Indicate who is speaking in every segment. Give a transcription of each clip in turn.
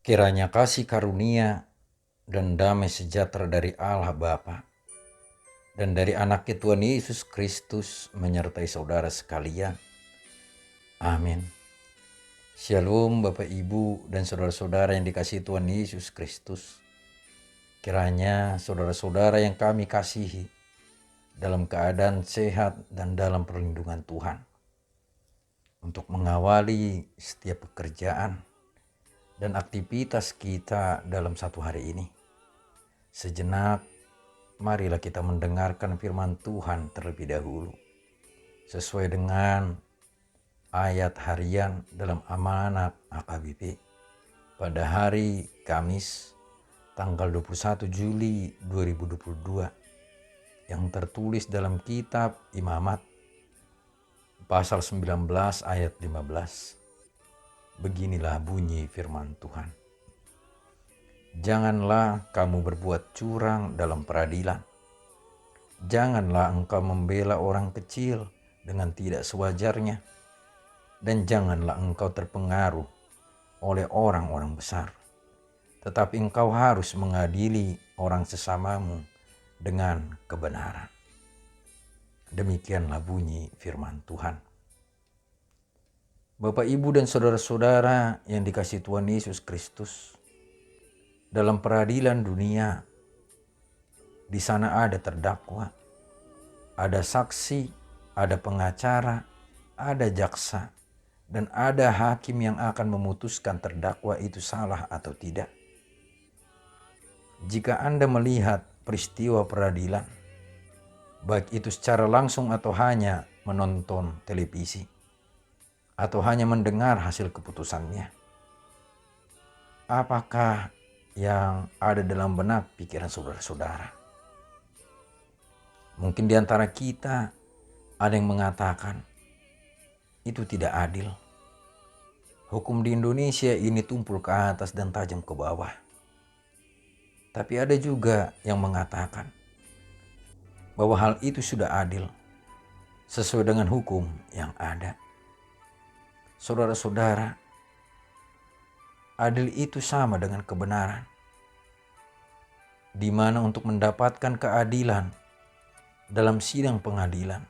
Speaker 1: Kiranya kasih karunia dan damai sejahtera dari Allah Bapa dan dari Anaknya Tuhan Yesus Kristus menyertai saudara sekalian. Amin. Shalom Bapak Ibu dan saudara-saudara yang dikasihi Tuhan Yesus Kristus. Kiranya saudara-saudara yang kami kasihi dalam keadaan sehat dan dalam perlindungan Tuhan untuk mengawali setiap pekerjaan dan aktivitas kita dalam satu hari ini. Sejenak, marilah kita mendengarkan firman Tuhan terlebih dahulu. Sesuai dengan ayat harian dalam Amanat AKBP pada hari Kamis tanggal 21 Juli 2022 yang tertulis dalam kitab Imamat pasal 19 ayat 15. Beginilah bunyi firman Tuhan. Janganlah kamu berbuat curang dalam peradilan. Janganlah engkau membela orang kecil dengan tidak sewajarnya. Dan janganlah engkau terpengaruh oleh orang-orang besar. Tetapi engkau harus mengadili orang sesamamu dengan kebenaran. Demikianlah bunyi firman Tuhan. Bapak, Ibu, dan saudara-saudara yang dikasihi Tuhan Yesus Kristus, dalam peradilan dunia, di sana ada terdakwa, ada saksi, ada pengacara, ada jaksa, dan ada hakim yang akan memutuskan terdakwa itu salah atau tidak. Jika Anda melihat peristiwa peradilan, baik itu secara langsung atau hanya menonton televisi, atau hanya mendengar hasil keputusannya, apakah yang ada dalam benak pikiran saudara-saudara? Mungkin di antara kita ada yang mengatakan itu tidak adil. Hukum di Indonesia ini tumpul ke atas dan tajam ke bawah. Tapi ada juga yang mengatakan bahwa hal itu sudah adil sesuai dengan hukum yang ada. Saudara-saudara, adil itu sama dengan kebenaran, di mana untuk mendapatkan keadilan dalam sidang pengadilan,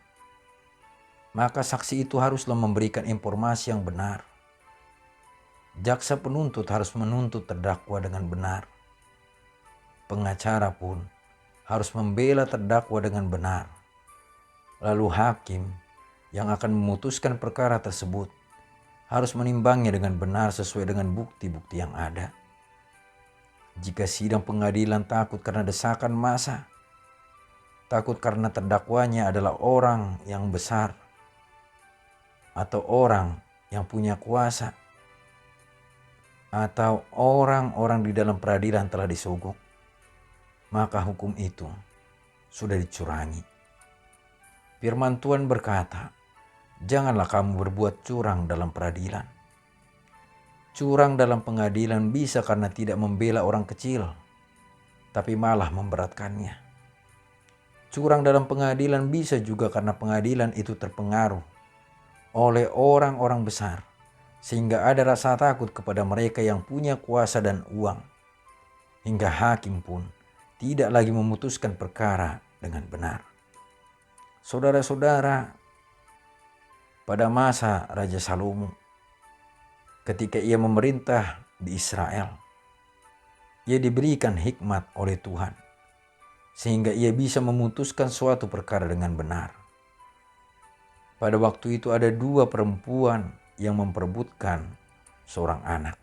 Speaker 1: maka saksi itu haruslah memberikan informasi yang benar. Jaksa penuntut harus menuntut terdakwa dengan benar. Pengacara pun harus membela terdakwa dengan benar. Lalu hakim yang akan memutuskan perkara tersebut harus menimbangnya dengan benar sesuai dengan bukti-bukti yang ada. Jika sidang pengadilan takut karena desakan massa, takut karena terdakwanya adalah orang yang besar atau orang yang punya kuasa, atau orang-orang di dalam peradilan telah disogok, maka hukum itu sudah dicurangi. Firman Tuhan berkata, janganlah kamu berbuat curang dalam peradilan. Curang dalam pengadilan bisa karena tidak membela orang kecil, tapi malah memberatkannya. Curang dalam pengadilan bisa juga karena pengadilan itu terpengaruh oleh orang-orang besar, sehingga ada rasa takut kepada mereka yang punya kuasa dan uang, hingga hakim pun tidak lagi memutuskan perkara dengan benar. Saudara-saudara, pada masa Raja Salomo, ketika ia memerintah di Israel, ia diberikan hikmat oleh Tuhan, sehingga ia bisa memutuskan suatu perkara dengan benar. Pada waktu itu ada dua perempuan yang memperebutkan seorang anak.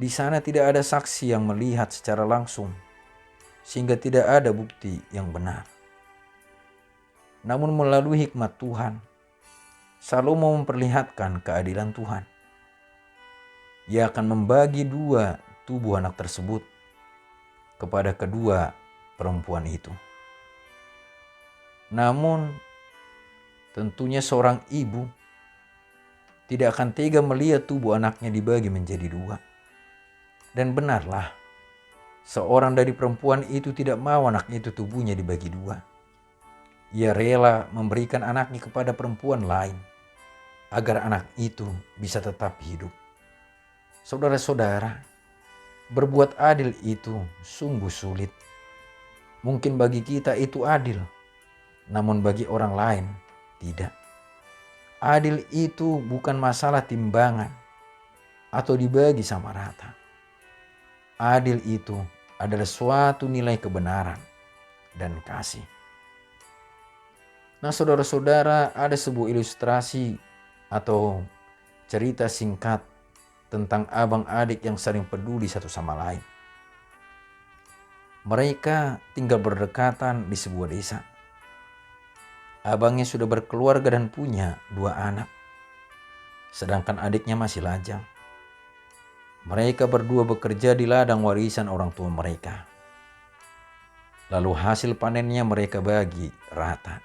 Speaker 1: Di sana tidak ada saksi yang melihat secara langsung, sehingga tidak ada bukti yang benar. Namun melalui hikmat Tuhan, Salomo memperlihatkan keadilan Tuhan. Ia akan membagi dua tubuh anak tersebut kepada kedua perempuan itu. Namun tentunya seorang ibu tidak akan tega melihat tubuh anaknya dibagi menjadi dua. Dan benarlah, seorang dari perempuan itu tidak mau anaknya itu tubuhnya dibagi dua. Ia rela memberikan anaknya kepada perempuan lain agar anak itu bisa tetap hidup. Saudara-saudara, berbuat adil itu sungguh sulit. Mungkin bagi kita itu adil, namun bagi orang lain tidak. Adil itu bukan masalah timbangan atau dibagi sama rata. Adil itu adalah suatu nilai kebenaran dan kasih. Nah, saudara-saudara, ada sebuah ilustrasi atau cerita singkat tentang abang adik yang saling peduli satu sama lain. Mereka tinggal berdekatan di sebuah desa. Abangnya sudah berkeluarga dan punya 2 anak, sedangkan adiknya masih lajang. Mereka berdua bekerja di ladang warisan orang tua mereka. Lalu hasil panennya mereka bagi rata.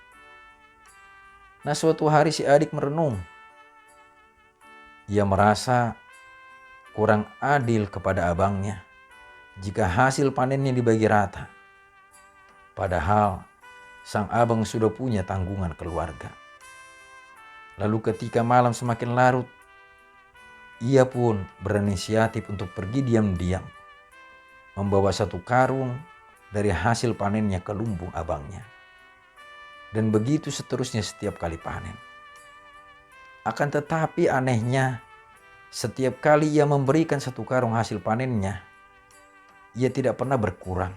Speaker 1: Nah, suatu hari si adik merenung. Ia merasa kurang adil kepada abangnya jika hasil panennya dibagi rata. Padahal sang abang sudah punya tanggungan keluarga. Lalu ketika malam semakin larut, ia pun berinisiatif untuk pergi diam-diam, membawa 1 karung dari hasil panennya ke lumbung abangnya. Dan begitu seterusnya setiap kali panen. Akan tetapi anehnya, setiap kali ia memberikan 1 karung hasil panennya, ia tidak pernah berkurang.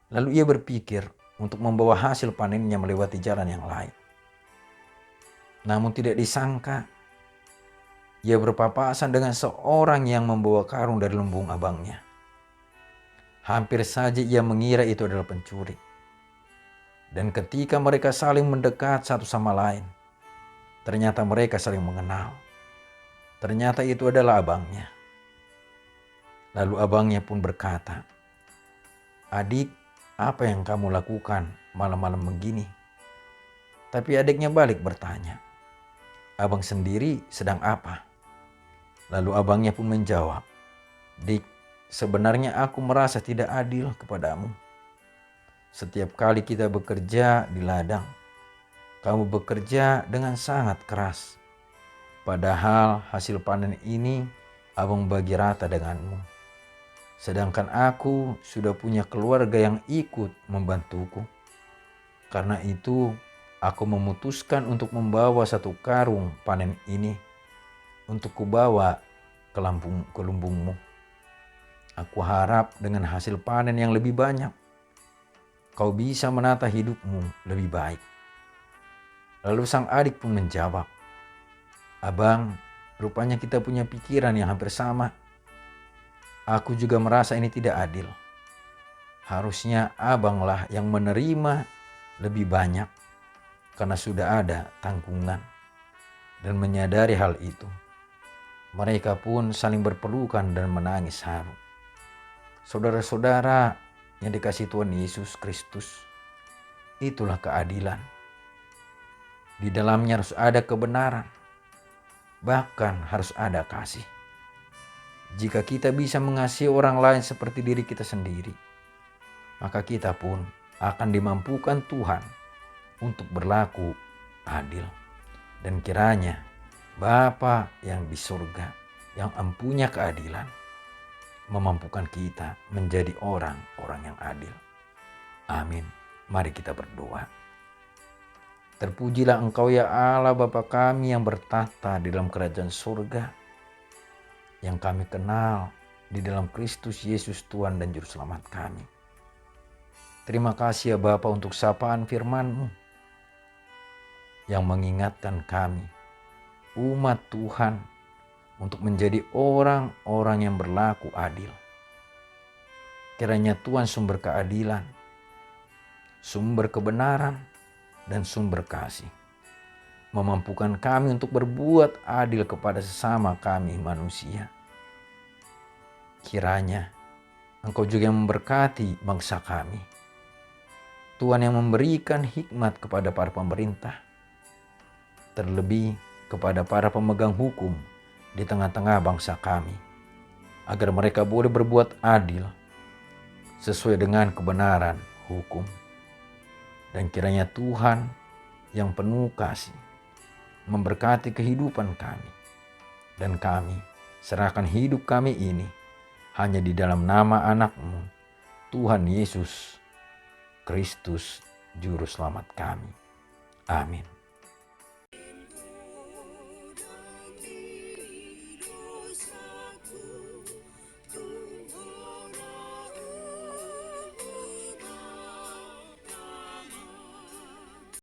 Speaker 1: Lalu ia berpikir untuk membawa hasil panennya melewati jalan yang lain. Namun tidak disangka, ia berpapasan dengan seorang yang membawa karung dari lumbung abangnya. Hampir saja ia mengira itu adalah pencuri. Dan ketika mereka saling mendekat satu sama lain, ternyata mereka saling mengenal. Ternyata itu adalah abangnya. Lalu abangnya pun berkata, "Adik, apa yang kamu lakukan malam-malam begini?" Tapi adiknya balik bertanya, "Abang sendiri sedang apa?" Lalu abangnya pun menjawab, "Dik, sebenarnya aku merasa tidak adil kepadamu. Setiap kali kita bekerja di ladang, kamu bekerja dengan sangat keras. Padahal hasil panen ini abang bagi rata denganmu. Sedangkan aku sudah punya keluarga yang ikut membantuku. Karena itu aku memutuskan untuk membawa 1 karung panen ini untuk kubawa ke lumbungmu. Aku harap dengan hasil panen yang lebih banyak, kau bisa menata hidupmu lebih baik." Lalu sang adik pun menjawab, "Abang, rupanya kita punya pikiran yang hampir sama. Aku juga merasa ini tidak adil. Harusnya abanglah yang menerima lebih banyak karena sudah ada tanggungan." Dan menyadari hal itu, mereka pun saling berpelukan dan menangis haru. Saudara-saudara yang dikasihi Tuhan Yesus Kristus, itulah keadilan. Di dalamnya harus ada kebenaran, bahkan harus ada kasih. Jika kita bisa mengasihi orang lain seperti diri kita sendiri, maka kita pun akan dimampukan Tuhan untuk berlaku adil. Dan kiranya Bapa yang di surga, yang empunya keadilan, memampukan kita menjadi orang-orang yang adil. Amin. Mari kita berdoa. Terpujilah Engkau ya Allah Bapa kami yang bertahta di dalam kerajaan surga, yang kami kenal di dalam Kristus Yesus Tuhan dan Juru Selamat kami. Terima kasih ya Bapa untuk sapaan firman-Mu yang mengingatkan kami, umat Tuhan, untuk menjadi orang-orang yang berlaku adil. Kiranya Tuhan sumber keadilan, sumber kebenaran, dan sumber kasih, memampukan kami untuk berbuat adil kepada sesama kami manusia. Kiranya Engkau juga yang memberkati bangsa kami. Tuhan yang memberikan hikmat kepada para pemerintah, terlebih kepada para pemegang hukum di tengah-tengah bangsa kami, agar mereka boleh berbuat adil sesuai dengan kebenaran hukum. Dan kiranya Tuhan yang penuh kasih memberkati kehidupan kami, dan kami serahkan hidup kami ini hanya di dalam nama anak-Mu, Tuhan Yesus Kristus, Juru Selamat kami. Amin.